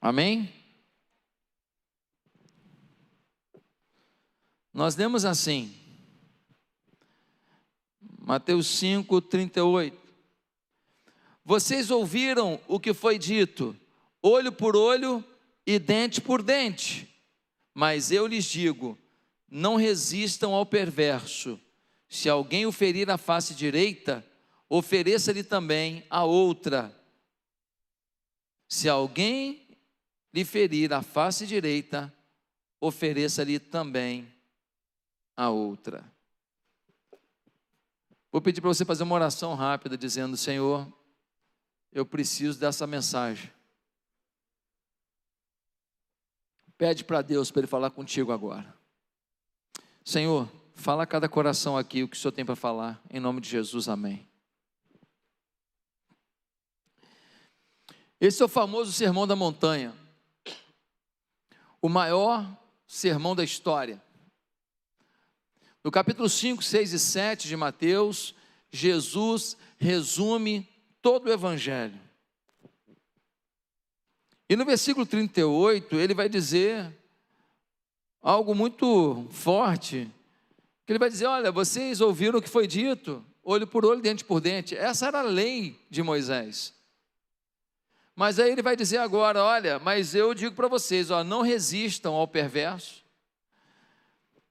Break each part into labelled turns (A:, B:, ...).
A: Amém? Nós lemos assim, Mateus 5, 38. Vocês ouviram o que foi dito, olho por olho e dente por dente. Mas eu lhes digo, não resistam ao perverso. Se alguém o ferir a face direita, ofereça-lhe também a outra. Se alguém lhe ferir a face direita, ofereça-lhe também a outra. Vou pedir para você fazer uma oração rápida, dizendo: Senhor, eu preciso dessa mensagem. Pede para Deus para Ele falar contigo agora. Senhor, fala a cada coração aqui o que o Senhor tem para falar, em nome de Jesus, amém. Esse é o famoso Sermão da Montanha, o maior sermão da história. No capítulo 5, 6 e 7 de Mateus, Jesus resume todo o Evangelho. E no versículo 38, ele vai dizer algo muito forte, que ele vai dizer: olha, vocês ouviram o que foi dito, olho por olho, dente por dente. Essa era a lei de Moisés. Mas aí ele vai dizer agora: olha, mas eu digo para vocês, ó, não resistam ao perverso,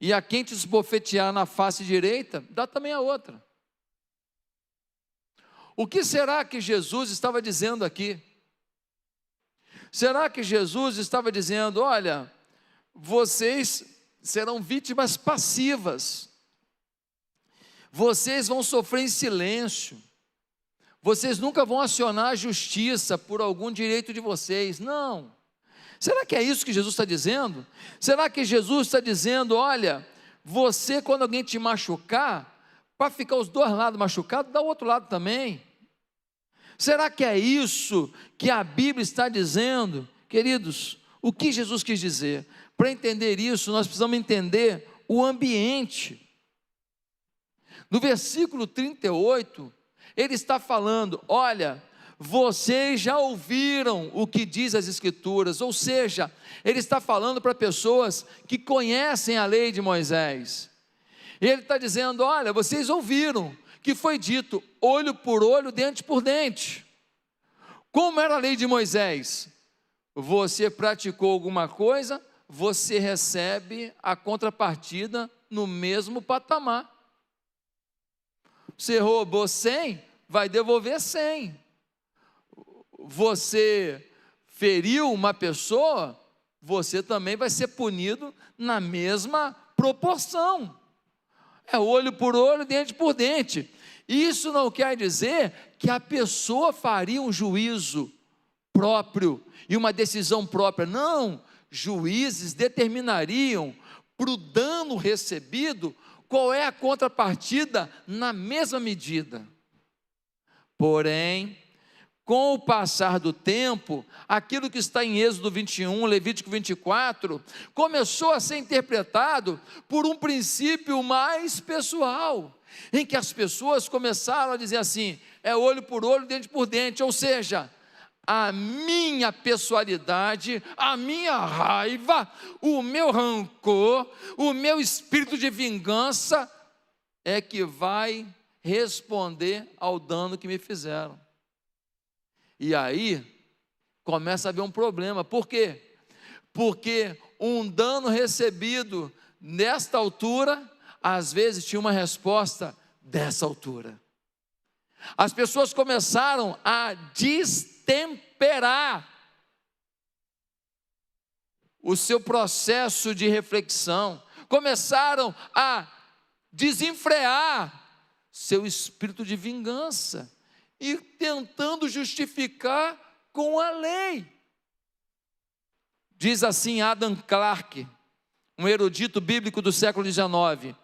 A: e a quem te esbofetear na face direita, dá também a outra. O que será que Jesus estava dizendo aqui? Será que Jesus estava dizendo: olha, vocês serão vítimas passivas, vocês vão sofrer em silêncio, vocês nunca vão acionar a justiça por algum direito de vocês? Não. Será que é isso que Jesus está dizendo? Será que Jesus está dizendo: olha, você, quando alguém te machucar, para ficar os dois lados machucados, dá o outro lado também? Será que é isso que a Bíblia está dizendo? Queridos, o que Jesus quis dizer? Para entender isso, nós precisamos entender o ambiente. No versículo 38, ele está falando: olha, vocês já ouviram o que diz as Escrituras, ou seja, ele está falando para pessoas que conhecem a lei de Moisés. Ele está dizendo: olha, vocês ouviram que foi dito olho por olho, dente por dente. Como era a lei de Moisés? Você praticou alguma coisa, você recebe a contrapartida no mesmo patamar. Você roubou 100, vai devolver 100. Você feriu uma pessoa, você também vai ser punido na mesma proporção. É olho por olho, dente por dente. Isso não quer dizer que a pessoa faria um juízo próprio e uma decisão própria. Não, juízes determinariam para o dano recebido qual é a contrapartida na mesma medida. Porém, com o passar do tempo, aquilo que está em Êxodo 21, Levítico 24, começou a ser interpretado por um princípio mais pessoal, em que as pessoas começaram a dizer assim: é olho por olho, dente por dente, ou seja, a minha pessoalidade, a minha raiva, o meu rancor, o meu espírito de vingança é que vai responder ao dano que me fizeram. E aí, começa a haver um problema. Por quê? Porque um dano recebido nesta altura, às vezes tinha uma resposta dessa altura. As pessoas começaram a destemperar o seu processo de reflexão, começaram a desenfrear seu espírito de vingança, e tentando justificar com a lei. Diz assim Adam Clarke, um erudito bíblico do século XIX: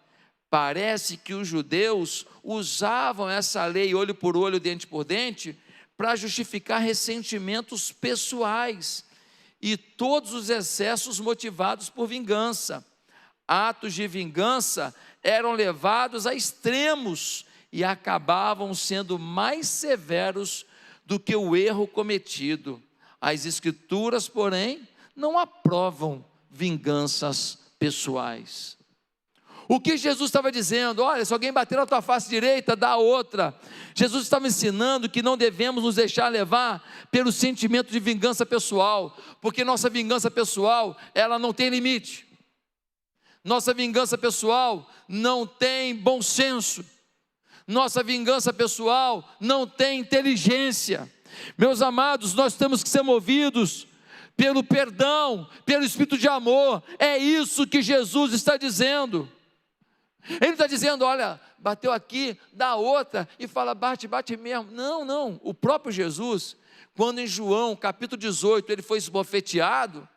A: parece que os judeus usavam essa lei olho por olho, dente por dente, para justificar ressentimentos pessoais e todos os excessos motivados por vingança. Atos de vingança eram levados a extremos e acabavam sendo mais severos do que o erro cometido. As Escrituras, porém, não aprovam vinganças pessoais. O que Jesus estava dizendo? Olha, se alguém bater na tua face direita, dá a outra. Jesus estava ensinando que não devemos nos deixar levar pelo sentimento de vingança pessoal, porque nossa vingança pessoal, ela não tem limite. Nossa vingança pessoal não tem bom senso. Nossa vingança pessoal não tem inteligência. Meus amados, nós temos que ser movidos pelo perdão, pelo Espírito de amor. É isso que Jesus está dizendo. Ele está dizendo, olha, bateu aqui, dá outra, e fala, bate, bate mesmo. Não, não, o próprio Jesus, quando em João, capítulo 18, ele foi esbofeteado,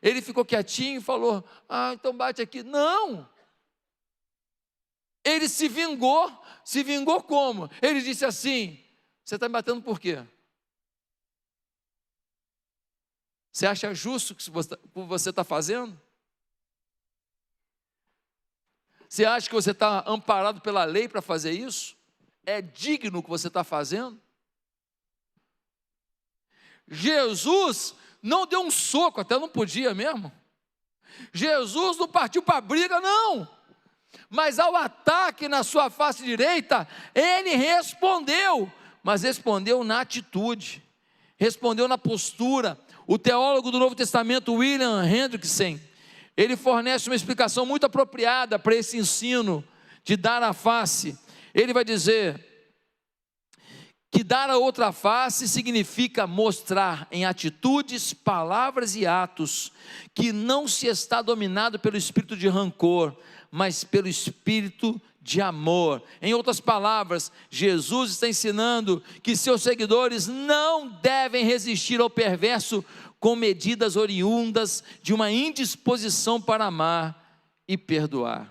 A: ele ficou quietinho e falou, então bate aqui. Não, ele se vingou como? Ele disse assim, você está me batendo por quê? Você acha justo o que você está fazendo? Você acha que você está amparado pela lei para fazer isso? É digno o que você está fazendo? Jesus não deu um soco, até não podia mesmo. Jesus não partiu para a briga, não. Mas ao ataque na sua face direita, ele respondeu, mas respondeu na atitude, respondeu na postura. O teólogo do Novo Testamento, William Hendrickson, ele fornece uma explicação muito apropriada para esse ensino de dar a face. Ele vai dizer que dar a outra face significa mostrar em atitudes, palavras e atos que não se está dominado pelo espírito de rancor, mas pelo espírito de amor. Em outras palavras, Jesus está ensinando que seus seguidores não devem resistir ao perverso com medidas oriundas de uma indisposição para amar e perdoar.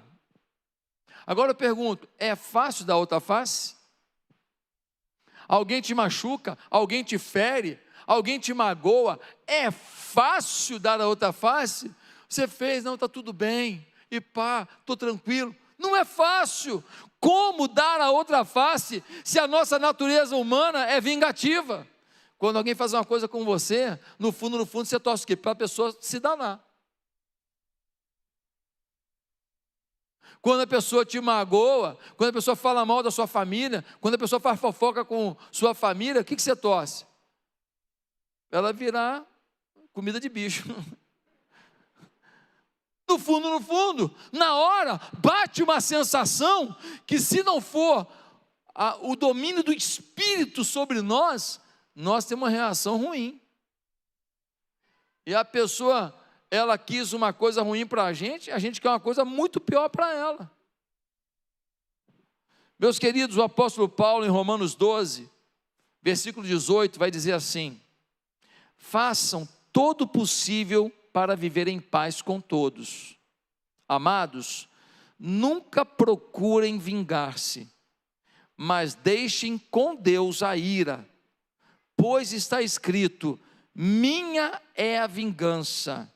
A: Agora eu pergunto, é fácil dar outra face? Alguém te machuca, alguém te fere, alguém te magoa, é fácil dar a outra face? Você fez, não, está tudo bem, e pá, estou tranquilo. Não é fácil. Como dar a outra face se a nossa natureza humana é vingativa? Quando alguém faz uma coisa com você, no fundo você torce o quê? Para a pessoa se danar. Quando a pessoa te magoa, quando a pessoa fala mal da sua família, quando a pessoa faz fofoca com sua família, o que você torce? Ela virar comida de bicho. No fundo, na hora, bate uma sensação que se não for o domínio do Espírito sobre nós temos uma reação ruim. E a pessoa, ela quis uma coisa ruim para a gente quer uma coisa muito pior para ela. Meus queridos, o apóstolo Paulo em Romanos 12, versículo 18, vai dizer assim: façam todo o possível para viver em paz com todos. Amados, nunca procurem vingar-se, mas deixem com Deus a ira, pois está escrito, minha é a vingança,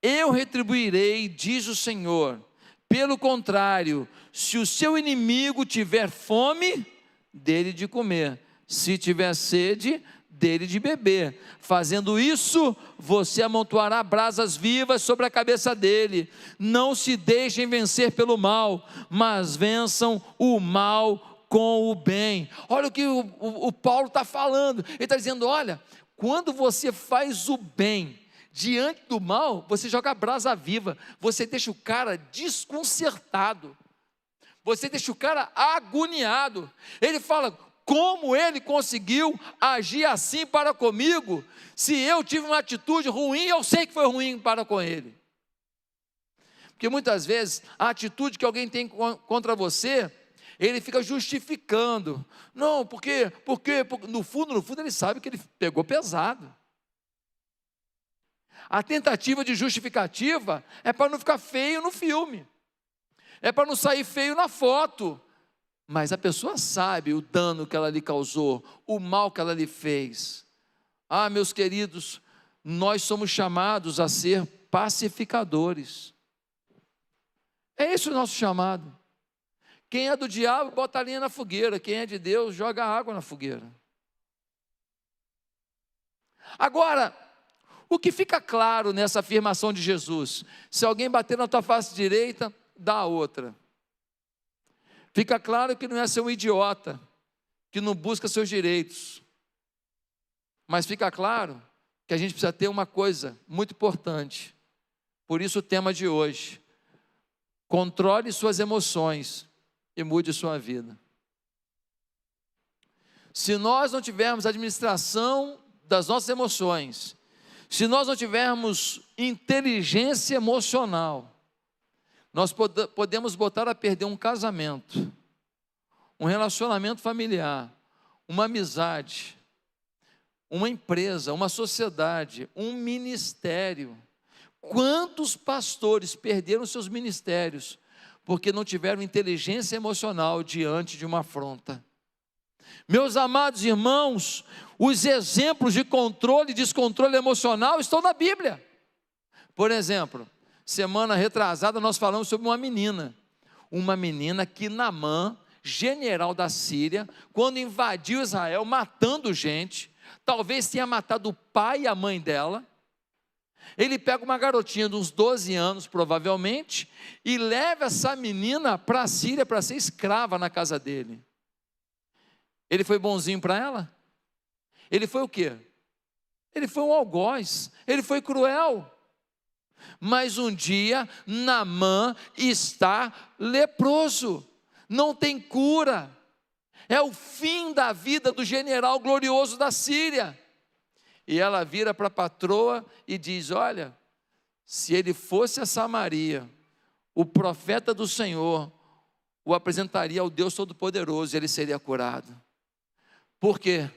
A: eu retribuirei, diz o Senhor. Pelo contrário, se o seu inimigo tiver fome, dele de comer, se tiver sede, dele de beber. Fazendo isso, você amontoará brasas vivas sobre a cabeça dele. Não se deixem vencer pelo mal, mas vençam o mal com o bem. Olha o que o Paulo está falando. Ele está dizendo, olha, quando você faz o bem diante do mal, você joga a brasa viva, você deixa o cara desconcertado, você deixa o cara agoniado. Ele fala, como ele conseguiu agir assim para comigo, se eu tive uma atitude ruim, eu sei que foi ruim para com ele. Porque muitas vezes, a atitude que alguém tem contra você, ele fica justificando. Não, porque no fundo ele sabe que ele pegou pesado. A tentativa de justificativa é para não ficar feio no filme, é para não sair feio na foto, mas a pessoa sabe o dano que ela lhe causou, o mal que ela lhe fez. Meus queridos, nós somos chamados a ser pacificadores. É esse o nosso chamado. Quem é do diabo, bota a linha na fogueira. Quem é de Deus, joga água na fogueira. Agora, o que fica claro nessa afirmação de Jesus? Se alguém bater na tua face direita, dá a outra. Fica claro que não é ser um idiota, que não busca seus direitos. Mas fica claro que a gente precisa ter uma coisa muito importante. Por isso o tema de hoje: controle suas emoções e mude sua vida. Se nós não tivermos administração das nossas emoções, se nós não tivermos inteligência emocional, nós podemos botar a perder um casamento, um relacionamento familiar, uma amizade, uma empresa, uma sociedade, um ministério. Quantos pastores perderam seus ministérios porque não tiveram inteligência emocional diante de uma afronta? Meus amados irmãos, os exemplos de controle e descontrole emocional estão na Bíblia. Por exemplo, semana retrasada nós falamos sobre uma menina que Naamã, general da Síria, quando invadiu Israel, matando gente, talvez tenha matado o pai e a mãe dela. Ele pega uma garotinha de uns 12 anos, provavelmente, e leva essa menina para a Síria para ser escrava na casa dele. Ele foi bonzinho para ela? Ele foi o quê? Ele foi um algoz, ele foi cruel. Mas um dia, Naamã está leproso, não tem cura. É o fim da vida do general glorioso da Síria. E ela vira para a patroa e diz: olha, se ele fosse a Samaria, o profeta do Senhor o apresentaria ao Deus Todo-Poderoso e ele seria curado. Por quê?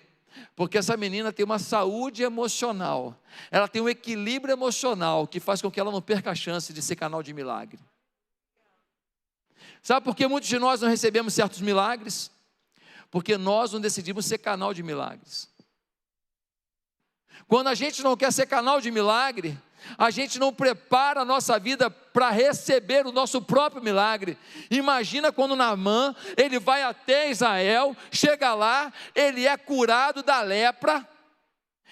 A: Porque essa menina tem uma saúde emocional, ela tem um equilíbrio emocional que faz com que ela não perca a chance de ser canal de milagre. Sabe por que muitos de nós não recebemos certos milagres? Porque nós não decidimos ser canal de milagres. Quando a gente não quer ser canal de milagre, a gente não prepara a nossa vida para receber o nosso próprio milagre. Imagina quando Naamã, ele vai até Israel, chega lá, ele é curado da lepra,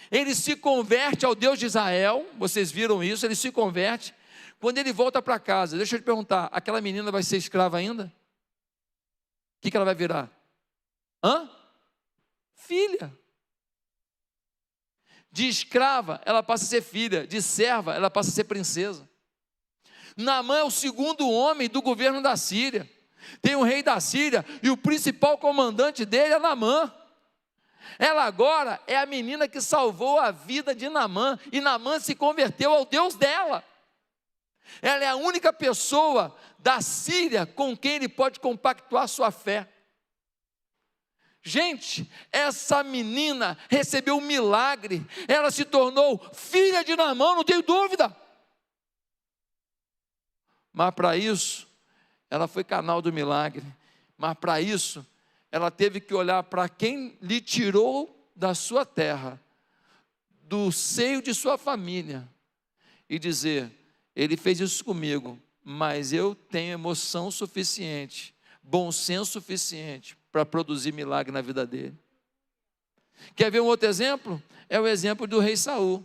A: ele se converte ao Deus de Israel, vocês viram isso, ele se converte. Quando ele volta para casa, deixa eu te perguntar, aquela menina vai ser escrava ainda? O que ela vai virar? Filha. De escrava, ela passa a ser filha. De serva, ela passa a ser princesa. Naamã é o segundo homem do governo da Síria. Tem o rei da Síria e o principal comandante dele é Naamã. Ela agora é a menina que salvou a vida de Naamã. E Naamã se converteu ao Deus dela. Ela é a única pessoa da Síria com quem ele pode compactuar sua fé. Gente, essa menina recebeu um milagre, ela se tornou filha de Naamã, não tenho dúvida. Mas para isso, ela foi canal do milagre. Mas para isso, ela teve que olhar para quem lhe tirou da sua terra, do seio de sua família, e dizer: ele fez isso comigo, mas eu tenho emoção suficiente, bom senso suficiente para produzir milagre na vida dele. Quer ver um outro exemplo? É o exemplo do rei Saul.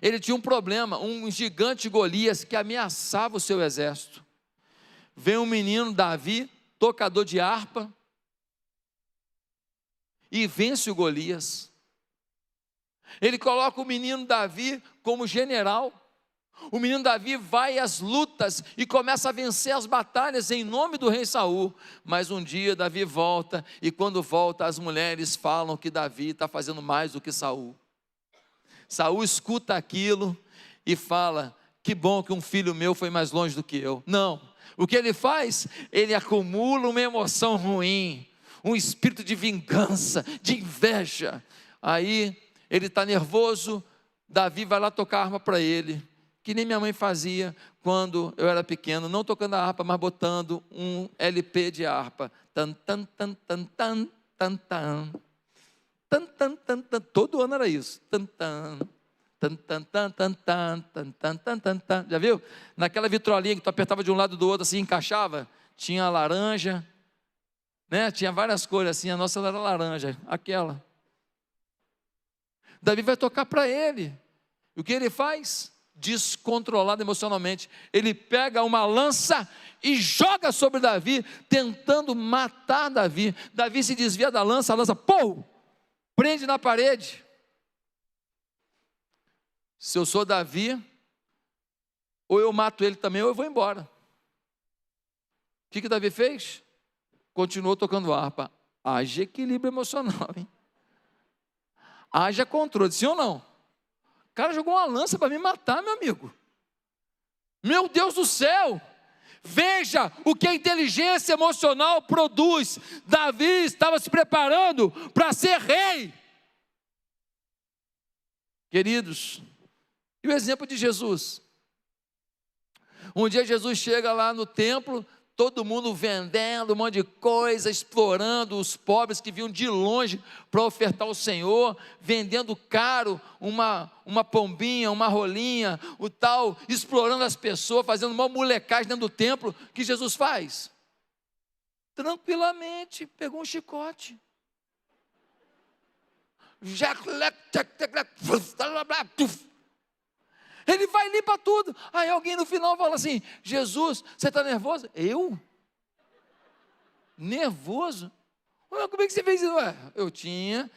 A: Ele tinha um problema, um gigante Golias que ameaçava o seu exército. Vem um menino Davi, tocador de harpa, e vence o Golias. Ele coloca o menino Davi como general. O menino Davi vai às lutas e começa a vencer as batalhas em nome do rei Saul. Mas um dia Davi volta, e quando volta as mulheres falam que Davi está fazendo mais do que Saul. Saul escuta aquilo e fala: que bom que um filho meu foi mais longe do que eu. Não, o que ele faz? Ele acumula uma emoção ruim, um espírito de vingança, de inveja. Aí ele está nervoso, Davi vai lá tocar a arma para ele, que nem minha mãe fazia quando eu era pequeno, não tocando a harpa, mas botando um LP de harpa. Tan, tan, tan, tan, tan, tan, tan. Tan, tan, tan, tan. Todo ano era isso. Tan, tan, tan, tan, tan, tan, tan, tan, tan, tan, tan, tan. Já viu? Naquela vitrolinha que tu apertava de um lado do outro assim, encaixava, tinha laranja, né? Tinha várias cores assim, a nossa era laranja, aquela. Davi vai tocar para ele. E o que ele faz? Descontrolado emocionalmente, ele pega uma lança e joga sobre Davi, tentando matar Davi. Davi se desvia da lança, a lança, pô, prende na parede. Se eu sou Davi, ou eu mato ele também, ou eu vou embora. O que Davi fez? Continuou tocando harpa. Haja equilíbrio emocional, hein? Haja controle, sim ou não? O cara jogou uma lança para me matar, meu amigo. Meu Deus do céu! Veja o que a inteligência emocional produz. Davi estava se preparando para ser rei. Queridos, e o exemplo de Jesus? Um dia Jesus chega lá no templo, todo mundo vendendo um monte de coisa, explorando os pobres que vinham de longe para ofertar ao Senhor, vendendo caro uma pombinha, uma rolinha, o tal, explorando as pessoas, fazendo uma molecagem dentro do templo. O que Jesus faz? Tranquilamente, pegou um chicote. Ele vai ali para tudo. Aí alguém no final fala assim: Jesus, você está nervoso? Eu? Nervoso? Ué, como é que você fez isso? Ué, eu tinha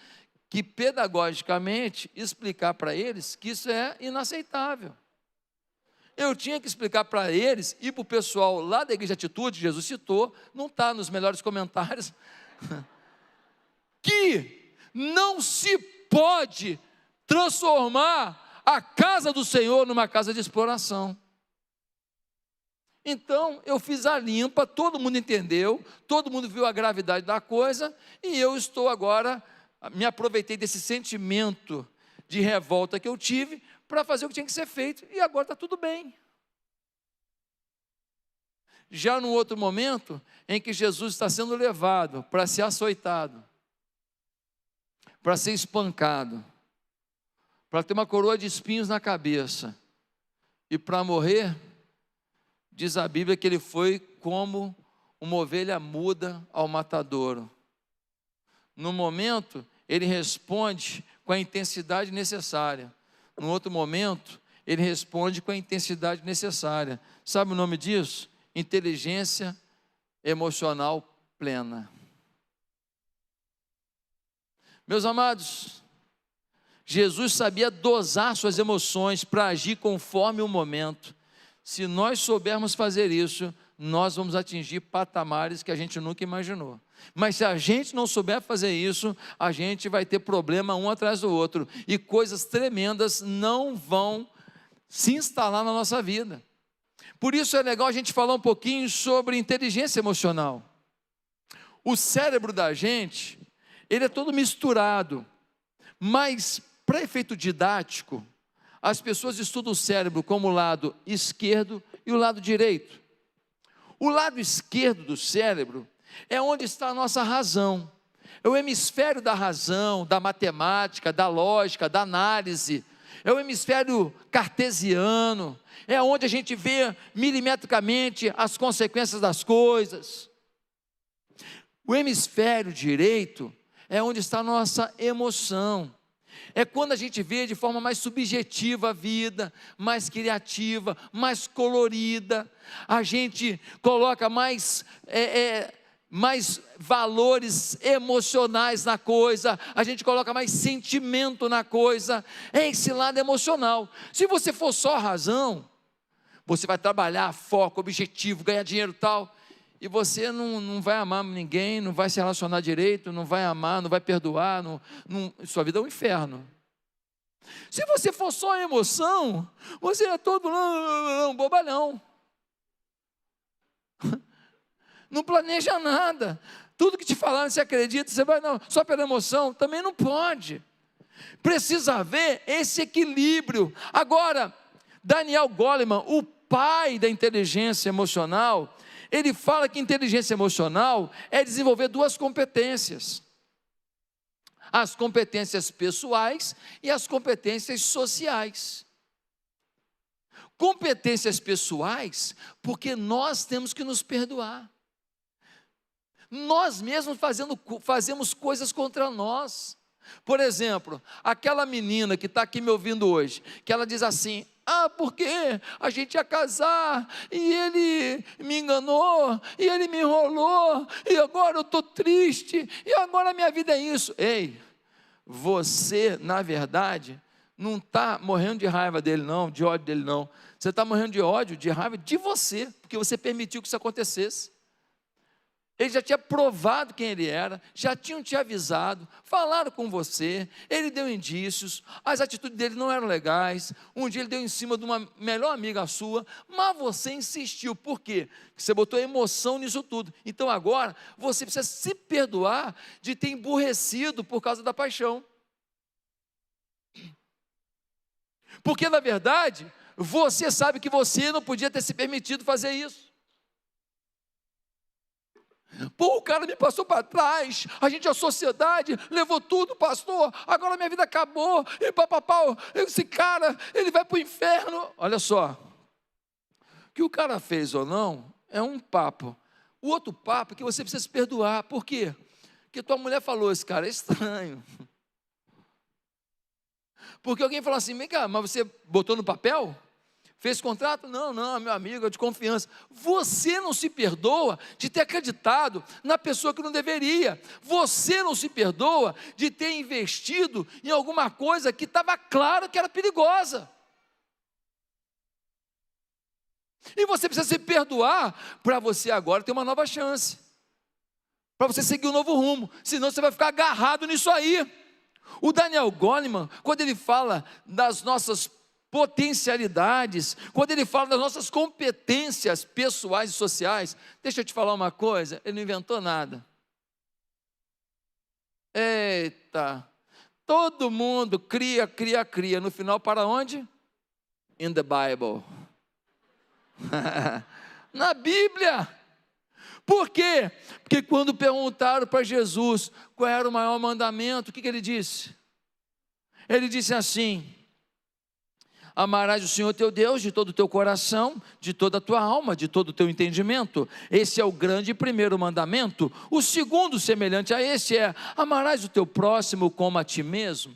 A: que pedagogicamente explicar para eles que isso é inaceitável. Eu tinha que explicar para eles e para o pessoal lá da Igreja Atitude, Jesus citou, não está nos melhores comentários, que não se pode transformar a casa do Senhor numa casa de exploração. Então, eu fiz a limpa, todo mundo entendeu, todo mundo viu a gravidade da coisa, e eu estou agora, me aproveitei desse sentimento de revolta que eu tive, para fazer o que tinha que ser feito, e agora está tudo bem. Já num outro momento, em que Jesus está sendo levado para ser açoitado, para ser espancado, para ter uma coroa de espinhos na cabeça, e para morrer, diz a Bíblia que ele foi como uma ovelha muda ao matadouro. No momento, ele responde com a intensidade necessária. No outro momento, ele responde com a intensidade necessária. Sabe o nome disso? Inteligência emocional plena. Meus amados, Jesus sabia dosar suas emoções para agir conforme o momento. Se nós soubermos fazer isso, nós vamos atingir patamares que a gente nunca imaginou. Mas se a gente não souber fazer isso, a gente vai ter problema um atrás do outro, e coisas tremendas não vão se instalar na nossa vida. Por isso é legal a gente falar um pouquinho sobre inteligência emocional. O cérebro da gente, ele é todo misturado, mas para efeito didático, as pessoas estudam o cérebro como o lado esquerdo e o lado direito. O lado esquerdo do cérebro é onde está a nossa razão. É o hemisfério da razão, da matemática, da lógica, da análise. É o hemisfério cartesiano. É onde a gente vê milimetricamente as consequências das coisas. O hemisfério direito é onde está a nossa emoção. É quando a gente vê de forma mais subjetiva a vida, mais criativa, mais colorida. A gente coloca mais valores emocionais na coisa, a gente coloca mais sentimento na coisa. É esse lado emocional. Se você for só razão, você vai trabalhar, foco, objetivo, ganhar dinheiro e tal, e você não vai amar ninguém, não vai se relacionar direito, não vai amar, não vai perdoar, sua vida é um inferno. Se você for só emoção, você é todo um bobalhão. Não planeja nada. Tudo que te falaram, você acredita, você vai, não, só pela emoção, também não pode. Precisa haver esse equilíbrio. Agora, Daniel Goleman, o pai da inteligência emocional, ele fala que inteligência emocional é desenvolver duas competências: as competências pessoais e as competências sociais. Competências pessoais, porque nós temos que nos perdoar. Nós mesmos fazemos coisas contra nós. Por exemplo, aquela menina que está aqui me ouvindo hoje, que ela diz assim: porque a gente ia casar, e ele me enganou, e ele me enrolou, e agora eu estou triste, e agora a minha vida é isso. Ei, você, na verdade, não está morrendo de raiva dele não, de ódio dele não. Você está morrendo de ódio, de raiva de você, porque você permitiu que isso acontecesse. Ele já tinha provado quem ele era, já tinham te avisado, falaram com você, ele deu indícios, as atitudes dele não eram legais, um dia ele deu em cima de uma melhor amiga sua, mas você insistiu. Por quê? Porque você botou emoção nisso tudo. Então agora, você precisa se perdoar de ter emburrecido por causa da paixão. Porque na verdade, você sabe que você não podia ter se permitido fazer isso. O cara me passou para trás, a sociedade levou tudo, pastor, agora minha vida acabou, e papapá, esse cara, ele vai para o inferno. Olha só, o que o cara fez ou não, é um papo. O outro papo é que você precisa se perdoar. Por quê? Porque tua mulher falou, esse cara é estranho. Porque alguém falou assim, vem cá, mas você botou no papel? Fez contrato? Não, meu amigo, é de confiança. Você não se perdoa de ter acreditado na pessoa que não deveria. Você não se perdoa de ter investido em alguma coisa que estava claro que era perigosa. E você precisa se perdoar para você agora ter uma nova chance. Para você seguir um novo rumo. Senão você vai ficar agarrado nisso aí. O Daniel Goleman, quando ele fala das nossas potencialidades, quando ele fala das nossas competências pessoais e sociais, deixa eu te falar uma coisa, ele não inventou nada. Eita, todo mundo cria, no final para onde? In the Bible. Na Bíblia. Por quê? Porque quando perguntaram para Jesus qual era o maior mandamento, o que ele disse? Ele disse assim: amarás o Senhor teu Deus de todo o teu coração, de toda a tua alma, de todo o teu entendimento. Esse é o grande primeiro mandamento. O segundo, semelhante a esse, é: amarás o teu próximo como a ti mesmo.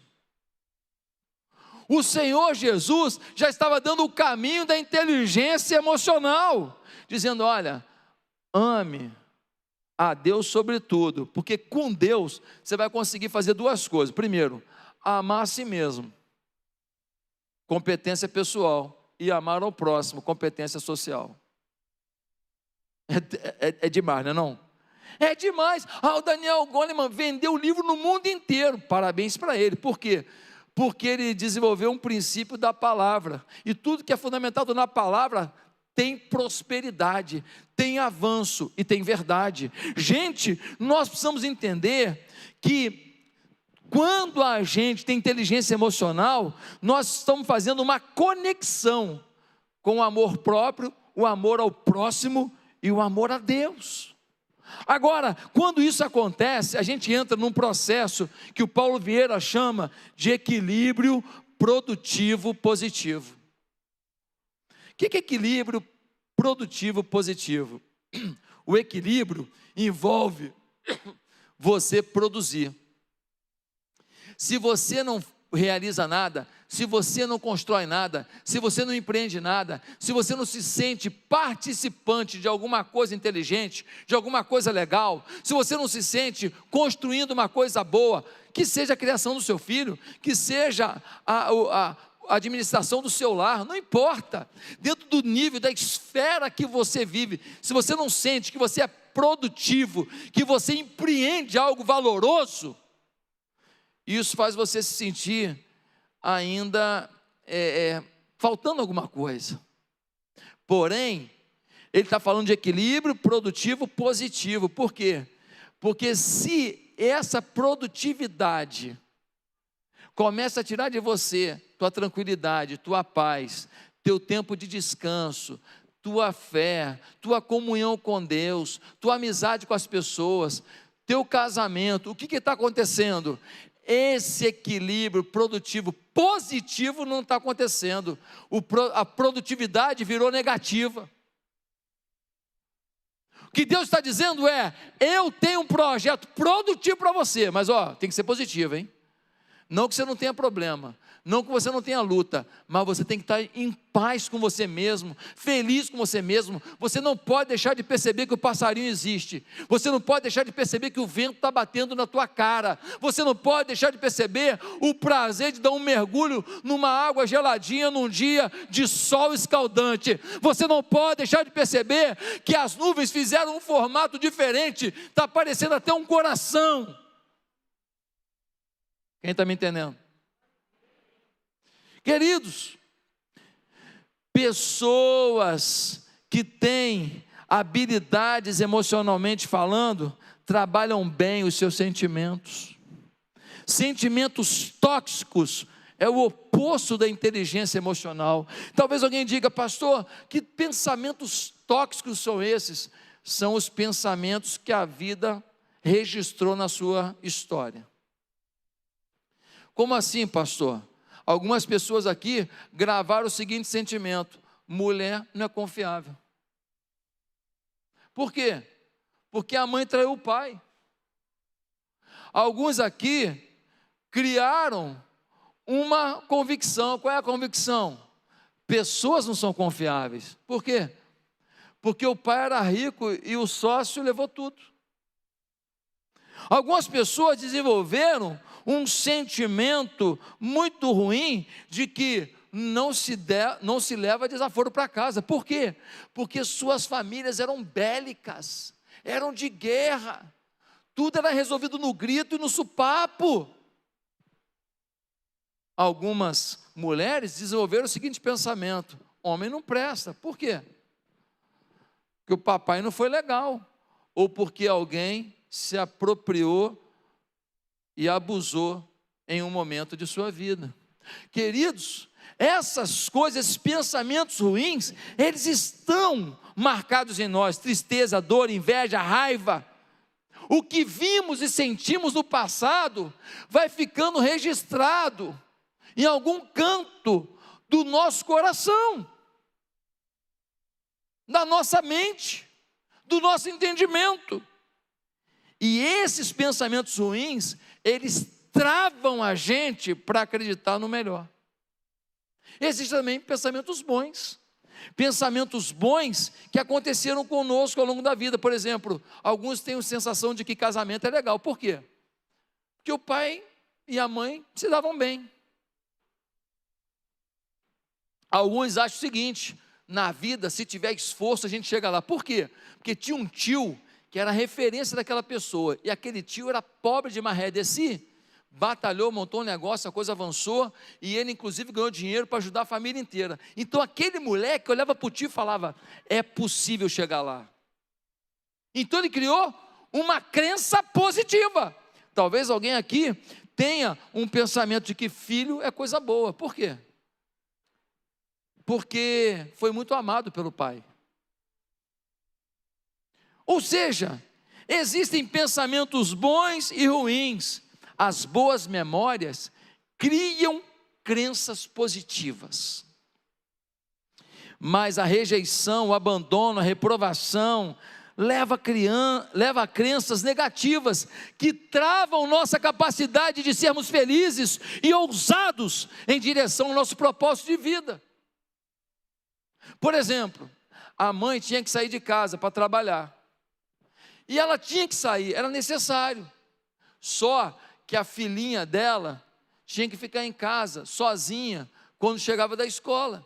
A: O Senhor Jesus já estava dando o caminho da inteligência emocional, dizendo: olha, ame a Deus sobre tudo, porque com Deus você vai conseguir fazer duas coisas. Primeiro, amar a si mesmo, competência pessoal, e amar ao próximo, competência social. É demais, não é não? É demais. O Daniel Goleman vendeu o livro no mundo inteiro, parabéns para ele. Por quê? Porque ele desenvolveu um princípio da palavra, e tudo que é fundamentado na palavra tem prosperidade, tem avanço e tem verdade. Gente, nós precisamos entender que quando a gente tem inteligência emocional, nós estamos fazendo uma conexão com o amor próprio, o amor ao próximo e o amor a Deus. Agora, quando isso acontece, a gente entra num processo que o Paulo Vieira chama de equilíbrio produtivo positivo. O que é equilíbrio produtivo positivo? O equilíbrio envolve você produzir. Se você não realiza nada, se você não constrói nada, se você não empreende nada, se você não se sente participante de alguma coisa inteligente, de alguma coisa legal, se você não se sente construindo uma coisa boa, que seja a criação do seu filho, que seja a administração do seu lar, não importa, dentro do nível, da esfera que você vive, se você não sente que você é produtivo, que você empreende algo valoroso, isso faz você se sentir ainda faltando alguma coisa. Porém, ele está falando de equilíbrio produtivo positivo. Por quê? Porque se essa produtividade começa a tirar de você tua tranquilidade, tua paz, teu tempo de descanso, tua fé, tua comunhão com Deus, tua amizade com as pessoas, teu casamento, o que está acontecendo? Esse equilíbrio produtivo positivo não está acontecendo. A produtividade virou negativa. O que Deus está dizendo é: eu tenho um projeto produtivo para você, mas tem que ser positivo, hein? Não que você não tenha problema, não que você não tenha luta, mas você tem que estar em paz com você mesmo, feliz com você mesmo. Você não pode deixar de perceber que o passarinho existe, você não pode deixar de perceber que o vento está batendo na tua cara, você não pode deixar de perceber o prazer de dar um mergulho numa água geladinha num dia de sol escaldante. Você não pode deixar de perceber que as nuvens fizeram um formato diferente, está parecendo até um coração. Quem está me entendendo? Queridos, pessoas que têm habilidades emocionalmente falando, trabalham bem os seus sentimentos. Sentimentos tóxicos é o oposto da inteligência emocional. Talvez alguém diga: pastor, que pensamentos tóxicos são esses? São os pensamentos que a vida registrou na sua história. Como assim, pastor? Algumas pessoas aqui gravaram o seguinte sentimento: mulher não é confiável. Por quê? Porque a mãe traiu o pai. Alguns aqui criaram uma convicção. Qual é a convicção? Pessoas não são confiáveis. Por quê? Porque o pai era rico e o sócio levou tudo. Algumas pessoas desenvolveram um sentimento muito ruim de que não se leva desaforo para casa. Por quê? Porque suas famílias eram bélicas, eram de guerra, tudo era resolvido no grito e no sopapo. Algumas mulheres desenvolveram o seguinte pensamento: homem não presta. Por quê? Porque o papai não foi legal, ou porque alguém se apropriou e abusou em um momento de sua vida. Queridos, essas coisas, esses pensamentos ruins, eles estão marcados em nós: tristeza, dor, inveja, raiva. O que vimos e sentimos no passado vai ficando registrado em algum canto do nosso coração, da nossa mente, do nosso entendimento. E esses pensamentos ruins, eles travam a gente para acreditar no melhor. Existem também pensamentos bons que aconteceram conosco ao longo da vida. Por exemplo, alguns têm a sensação de que casamento é legal. Por quê? Porque o pai e a mãe se davam bem. Alguns acham o seguinte: na vida, se tiver esforço, a gente chega lá. Por quê? Porque tinha um tio que era a referência daquela pessoa, e aquele tio era pobre de maré de si, batalhou, montou um negócio, a coisa avançou, e ele inclusive ganhou dinheiro para ajudar a família inteira. Então aquele moleque olhava para o tio e falava: é possível chegar lá. Então ele criou uma crença positiva. Talvez alguém aqui tenha um pensamento de que filho é coisa boa. Por quê? Porque foi muito amado pelo pai. Ou seja, existem pensamentos bons e ruins. As boas memórias criam crenças positivas. Mas a rejeição, o abandono, a reprovação leva a crenças negativas que travam nossa capacidade de sermos felizes e ousados em direção ao nosso propósito de vida. Por exemplo, a mãe tinha que sair de casa para trabalhar. E ela tinha que sair, era necessário. Só que a filhinha dela tinha que ficar em casa, sozinha, quando chegava da escola.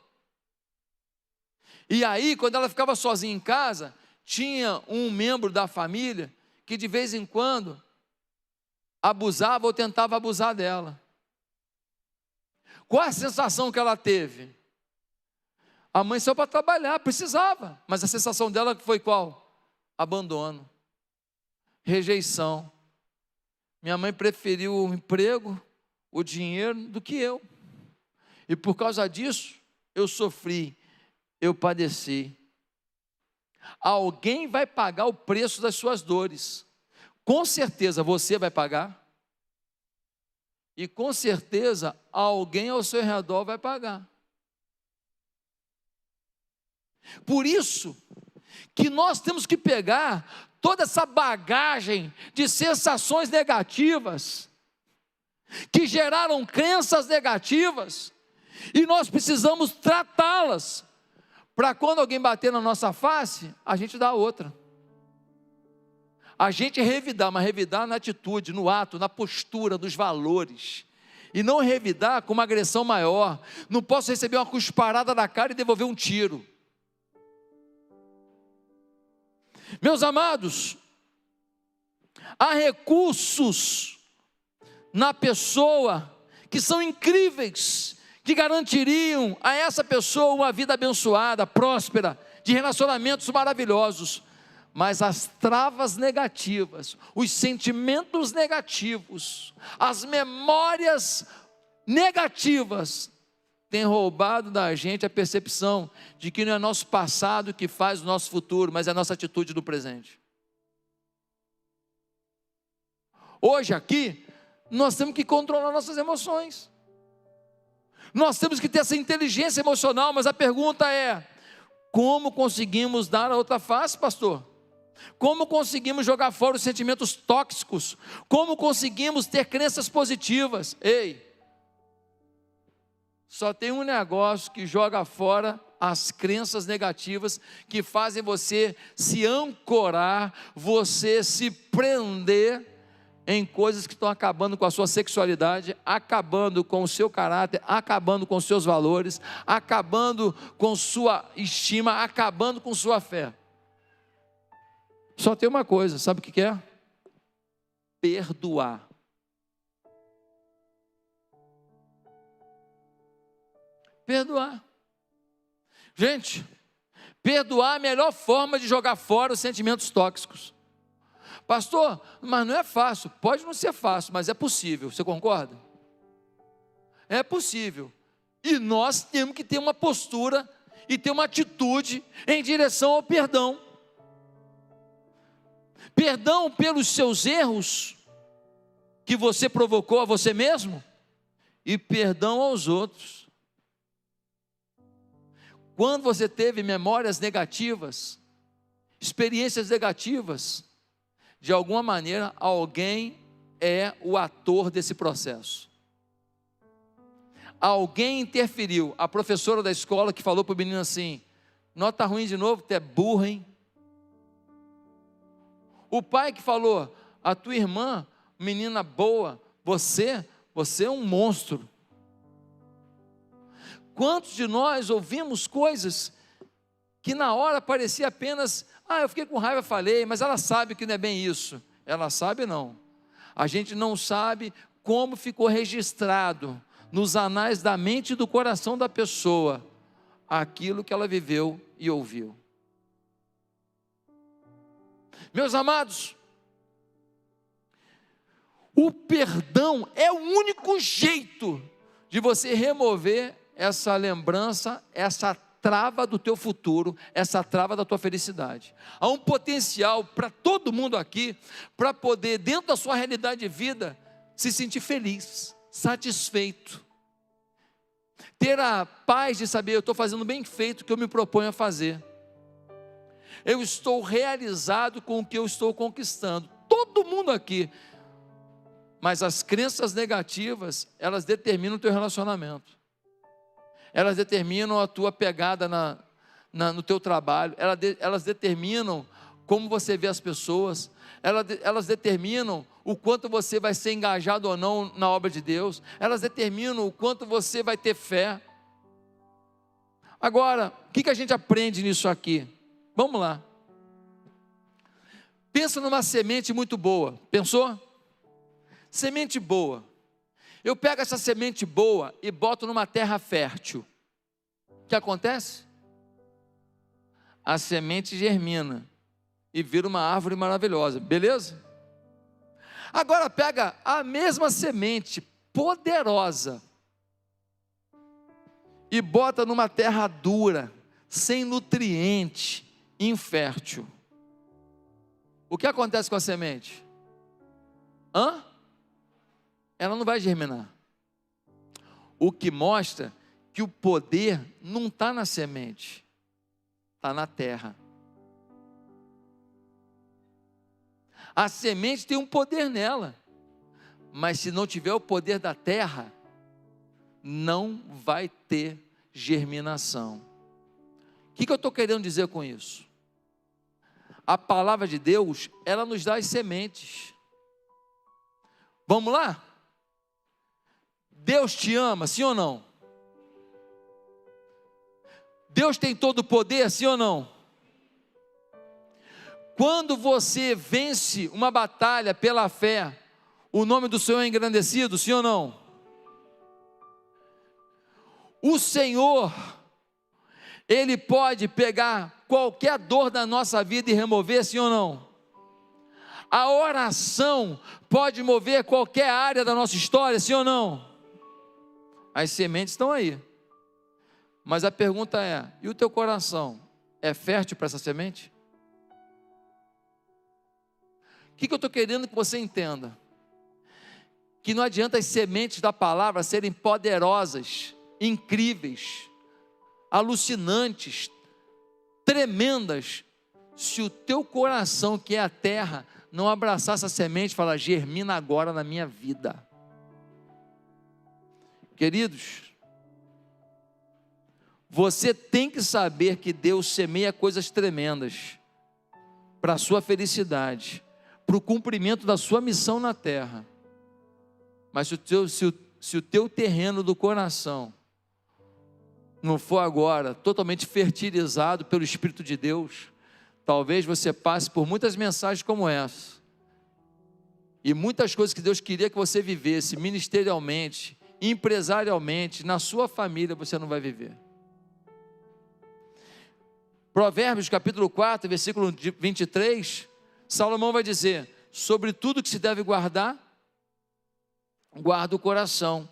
A: E aí, quando ela ficava sozinha em casa, tinha um membro da família que de vez em quando abusava ou tentava abusar dela. Qual a sensação que ela teve? A mãe saiu para trabalhar, precisava, mas a sensação dela foi qual? Abandono, rejeição. Minha mãe preferiu o emprego, o dinheiro, do que eu. E por causa disso, eu sofri, eu padeci. Alguém vai pagar o preço das suas dores. Com certeza você vai pagar. E com certeza alguém ao seu redor vai pagar. Por isso que nós temos que pegar toda essa bagagem de sensações negativas que geraram crenças negativas, e nós precisamos tratá-las, para quando alguém bater na nossa face, a gente dá outra. A gente revidar, mas revidar na atitude, no ato, na postura, nos valores. E não revidar com uma agressão maior. Não posso receber uma cusparada na cara e devolver um tiro. Meus amados, há recursos na pessoa que são incríveis, que garantiriam a essa pessoa uma vida abençoada, próspera, de relacionamentos maravilhosos. Mas as travas negativas, os sentimentos negativos, as memórias negativas, têm roubado da gente a percepção de que não é nosso passado que faz o nosso futuro, mas é a nossa atitude do presente. Hoje aqui, nós temos que controlar nossas emoções. Nós temos que ter essa inteligência emocional, mas a pergunta é: como conseguimos dar a outra face, pastor? Como conseguimos jogar fora os sentimentos tóxicos? Como conseguimos ter crenças positivas? Ei, só tem um negócio que joga fora as crenças negativas, que fazem você se ancorar, você se prender em coisas que estão acabando com a sua sexualidade, acabando com o seu caráter, acabando com os seus valores, acabando com sua estima, acabando com sua fé. Só tem uma coisa, sabe o que é? Perdoar. Perdoar. Gente, perdoar é a melhor forma de jogar fora os sentimentos tóxicos. Pastor, mas não é fácil. Pode não ser fácil, mas é possível. Você concorda? É possível. E nós temos que ter uma postura e ter uma atitude em direção ao perdão. Perdão pelos seus erros que você provocou a você mesmo e perdão aos outros. Quando você teve memórias negativas, experiências negativas, de alguma maneira alguém é o ator desse processo. Alguém interferiu. A professora da escola que falou para o menino assim: nota ruim de novo, tu é burro, hein? O pai que falou: a tua irmã, menina boa, você é um monstro. Quantos de nós ouvimos coisas que na hora parecia apenas: eu fiquei com raiva, falei, mas ela sabe que não é bem isso. Ela sabe não. A gente não sabe como ficou registrado nos anais da mente e do coração da pessoa aquilo que ela viveu e ouviu. Meus amados, o perdão é o único jeito de você remover essa lembrança, essa trava do teu futuro, essa trava da tua felicidade. Há um potencial para todo mundo aqui, para poder, dentro da sua realidade de vida, se sentir feliz, satisfeito, ter a paz de saber: eu estou fazendo bem feito o que eu me proponho a fazer, eu estou realizado com o que eu estou conquistando. Todo mundo aqui. Mas as crenças negativas, elas determinam o teu relacionamento, elas determinam a tua pegada no teu trabalho, elas determinam como você vê as pessoas, elas determinam o quanto você vai ser engajado ou não na obra de Deus, elas determinam o quanto você vai ter fé. Agora, o que a gente aprende nisso aqui? Vamos lá. Pensa numa semente muito boa. Pensou? Semente boa. Eu pego essa semente boa e boto numa terra fértil. O que acontece? A semente germina e vira uma árvore maravilhosa, beleza? Agora pega a mesma semente poderosa e bota numa terra dura, sem nutriente, infértil. O que acontece com a semente? Ela não vai germinar. O que mostra que o poder não está na semente, está na terra. A semente tem um poder nela, mas se não tiver o poder da terra, não vai ter germinação. O que eu estou querendo dizer com isso? A palavra de Deus, ela nos dá as sementes. Vamos lá? Deus te ama, sim ou não? Deus tem todo o poder, sim ou não? Quando você vence uma batalha pela fé, o nome do Senhor é engrandecido, sim ou não? O Senhor, Ele pode pegar qualquer dor da nossa vida e remover, sim ou não? A oração pode mover qualquer área da nossa história, sim ou não? As sementes estão aí. Mas a pergunta é, e o teu coração é fértil para essa semente? O que eu estou querendo que você entenda? Que não adianta as sementes da palavra serem poderosas, incríveis, alucinantes, tremendas, se o teu coração, que é a terra, não abraçar essa semente e falar, germina agora na minha vida. Queridos, você tem que saber que Deus semeia coisas tremendas para a sua felicidade, para o cumprimento da sua missão na terra. Mas se o teu terreno do coração não for agora totalmente fertilizado pelo Espírito de Deus, talvez você passe por muitas mensagens como essa, e muitas coisas que Deus queria que você vivesse ministerialmente, empresarialmente, na sua família, você não vai viver. Provérbios capítulo 4, versículo 23, Salomão vai dizer, sobre tudo que se deve guardar, guarda o coração,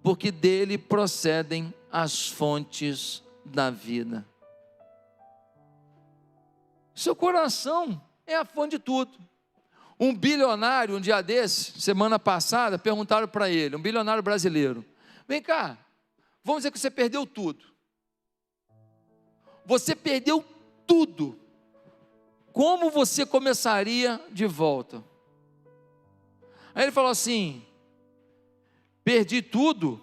A: porque dele procedem as fontes da vida. Seu coração é a fonte de tudo. Um bilionário, um dia desse, semana passada, perguntaram para ele, um bilionário brasileiro, vem cá, vamos dizer que você perdeu tudo. Você perdeu tudo. Como você começaria de volta? Aí ele falou assim, perdi tudo.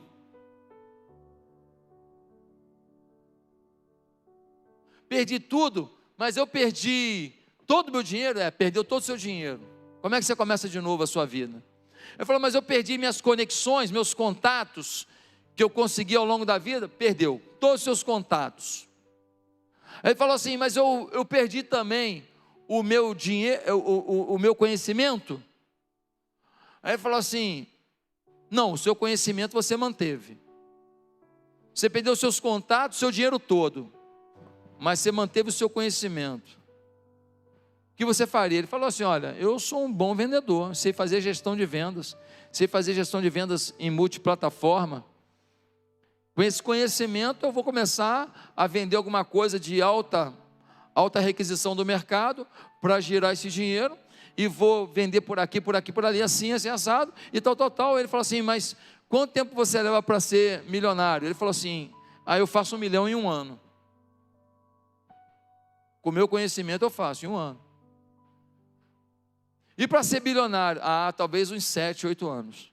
A: Perdi tudo, mas eu perdi todo o meu dinheiro. Perdeu todo o seu dinheiro. Como é que você começa de novo a sua vida? Ele falou, mas eu perdi minhas conexões, meus contatos, que eu consegui ao longo da vida. Perdeu todos os seus contatos. Aí ele falou assim, mas eu perdi também o meu dinheiro, o meu conhecimento. Aí ele falou assim, não, o seu conhecimento você manteve. Você perdeu os seus contatos, seu dinheiro todo, mas você manteve o seu conhecimento. O que você faria? Ele falou assim, olha, eu sou um bom vendedor, sei fazer gestão de vendas, sei fazer gestão de vendas em multiplataforma. Com esse conhecimento eu vou começar a vender alguma coisa de alta requisição do mercado, para girar esse dinheiro, e vou vender por aqui, por ali, assim, assado, e tal. Ele falou assim, mas quanto tempo você leva para ser milionário? Ele falou assim, eu faço 1 milhão em 1 ano. Com o meu conhecimento eu faço em 1 ano. E para ser bilionário? Talvez uns 7, 8 anos.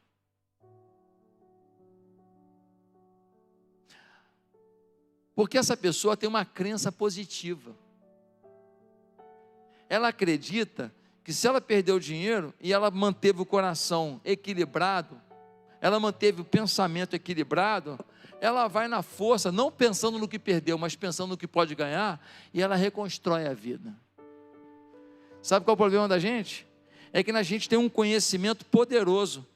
A: Porque essa pessoa tem uma crença positiva. Ela acredita que se ela perdeu o dinheiro e ela manteve o coração equilibrado, ela manteve o pensamento equilibrado, ela vai na força, não pensando no que perdeu, mas pensando no que pode ganhar, e ela reconstrói a vida. Sabe qual é o problema da gente? É que a gente tem um conhecimento poderoso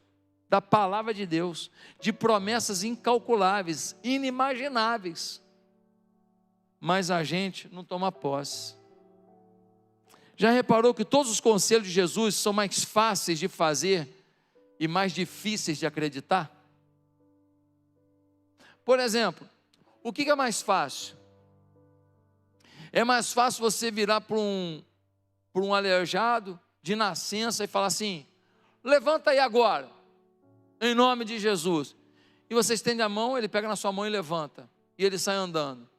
A: da palavra de Deus, de promessas incalculáveis, inimagináveis, mas a gente não toma posse. Já reparou que todos os conselhos de Jesus são mais fáceis de fazer e mais difíceis de acreditar? Por exemplo, o que é mais fácil? É mais fácil você virar para um aleijado de nascença e falar assim, levanta aí agora, em nome de Jesus. E você estende a mão, ele pega na sua mão e levanta, e ele sai andando.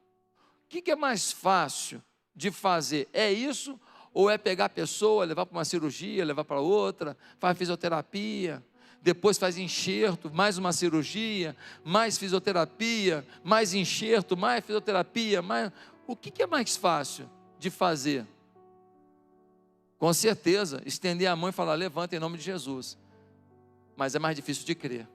A: O que é mais fácil de fazer? É isso? Ou é pegar a pessoa, levar para uma cirurgia, levar para outra, faz fisioterapia, depois faz enxerto, mais uma cirurgia, mais fisioterapia, mais enxerto, mais fisioterapia, mais... O que é mais fácil de fazer? Com certeza, estender a mão e falar, levanta em nome de Jesus. Mas é mais difícil de crer.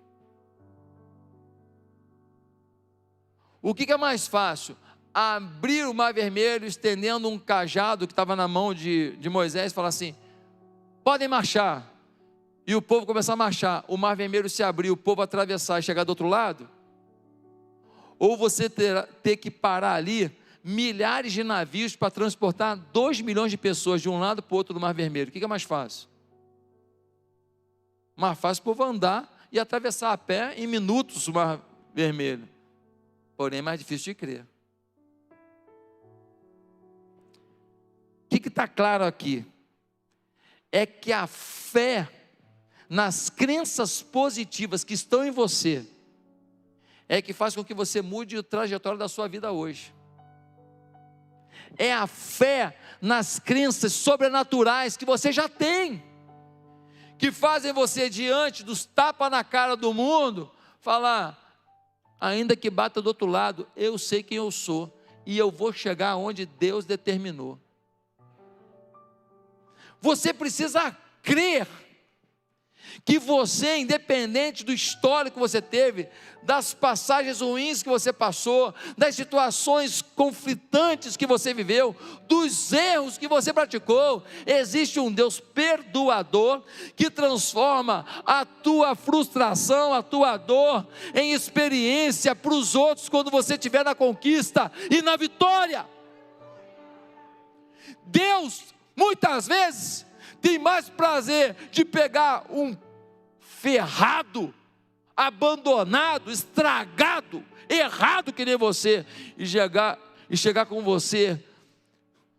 A: O que é mais fácil? Abrir o mar vermelho, estendendo um cajado que estava na mão de Moisés, e falar assim, podem marchar. E o povo começar a marchar, o mar vermelho se abrir, o povo atravessar e chegar do outro lado? Ou você ter que parar ali, milhares de navios para transportar 2 milhões de pessoas de um lado para o outro do mar vermelho? O que é mais fácil? Mais fácil o povo andar e atravessar a pé em minutos o mar vermelho. Porém, é mais difícil de crer. O que está claro aqui? É que a fé nas crenças positivas que estão em você é que faz com que você mude a trajetória da sua vida hoje. É a fé nas crenças sobrenaturais que você já tem, que fazem você, diante dos tapas na cara do mundo, falar, ainda que bata do outro lado, eu sei quem eu sou, e eu vou chegar onde Deus determinou. Você precisa crer que você, independente do histórico que você teve, das passagens ruins que você passou, das situações conflitantes que você viveu, dos erros que você praticou, existe um Deus perdoador que transforma a tua frustração, a tua dor em experiência para os outros quando você estiver na conquista e na vitória. Deus, muitas vezes, tem mais prazer de pegar um ferrado, abandonado, estragado, errado que nem você, e chegar com você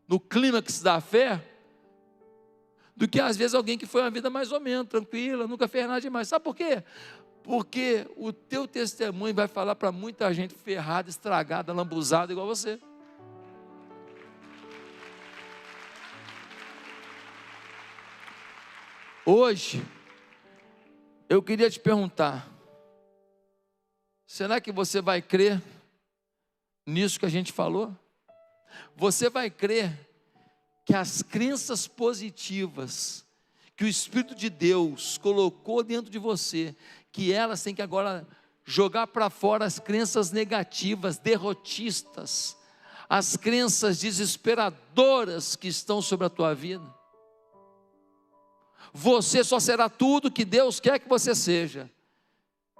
A: no clímax da fé, do que às vezes alguém que foi uma vida mais ou menos, tranquila, nunca fez nada demais. Sabe por quê? Porque o teu testemunho vai falar para muita gente ferrada, estragada, lambuzada igual você. Hoje, eu queria te perguntar, será que você vai crer nisso que a gente falou? Você vai crer que as crenças positivas que o Espírito de Deus colocou dentro de você, que elas têm que agora jogar para fora as crenças negativas, derrotistas, as crenças desesperadoras que estão sobre a tua vida? Você só será tudo que Deus quer que você seja,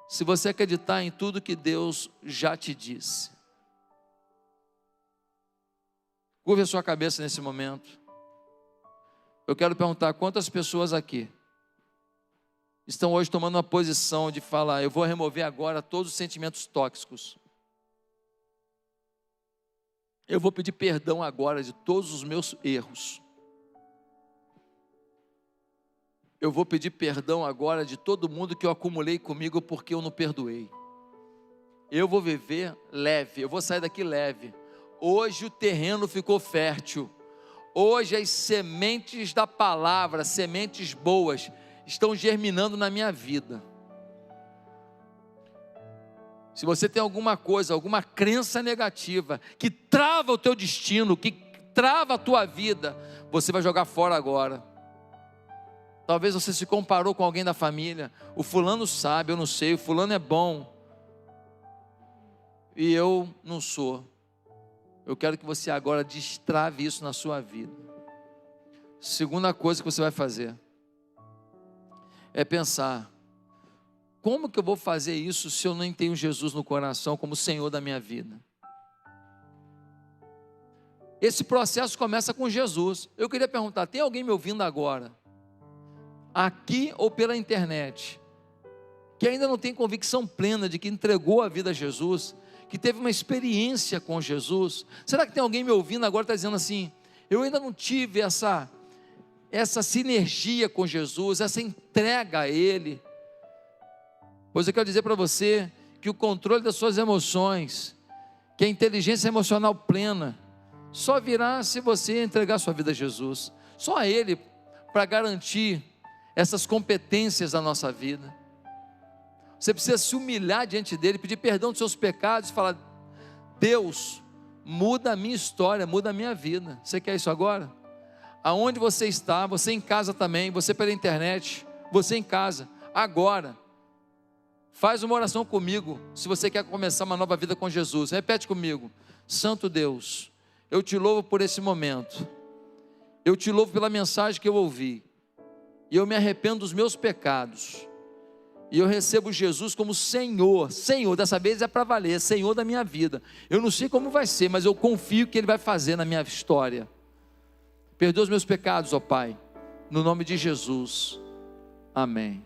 A: se você acreditar em tudo que Deus já te disse. Curva a sua cabeça nesse momento. Eu quero perguntar, quantas pessoas aqui estão hoje tomando uma posição de falar, eu vou remover agora todos os sentimentos tóxicos. Eu vou pedir perdão agora de todos os meus erros. Eu vou pedir perdão agora de todo mundo que eu acumulei comigo porque eu não perdoei. Eu vou viver leve, eu vou sair daqui leve. Hoje o terreno ficou fértil. Hoje as sementes da palavra, sementes boas, estão germinando na minha vida. Se você tem alguma coisa, alguma crença negativa que trava o teu destino, que trava a tua vida, você vai jogar fora agora. Talvez você se comparou com alguém da família. O fulano sabe, eu não sei. O fulano é bom e eu não sou. Eu quero que você agora destrave isso na sua vida. Segunda coisa que você vai fazer é pensar, como que eu vou fazer isso se eu nem tenho Jesus no coração como Senhor da minha vida? Esse processo começa com Jesus. Eu queria perguntar, tem alguém me ouvindo agora, aqui ou pela internet, que ainda não tem convicção plena de que entregou a vida a Jesus, que teve uma experiência com Jesus? Será que tem alguém me ouvindo agora que está dizendo assim, eu ainda não tive essa sinergia com Jesus, essa entrega a Ele? Pois eu quero dizer para você que o controle das suas emoções, que a inteligência emocional plena, só virá se você entregar sua vida a Jesus. Só a Ele para garantir essas competências da nossa vida. Você precisa se humilhar diante dele, pedir perdão dos seus pecados e falar: Deus, muda a minha história, muda a minha vida. Você quer isso agora? Aonde você está, você em casa também, você pela internet, você em casa, agora, faz uma oração comigo, se você quer começar uma nova vida com Jesus. Repete comigo: Santo Deus, eu te louvo por esse momento, eu te louvo pela mensagem que eu ouvi, e eu me arrependo dos meus pecados, e eu recebo Jesus como Senhor. Senhor, dessa vez é para valer, Senhor da minha vida. Eu não sei como vai ser, mas eu confio que Ele vai fazer na minha história. Perdoa os meus pecados, ó Pai, no nome de Jesus, amém.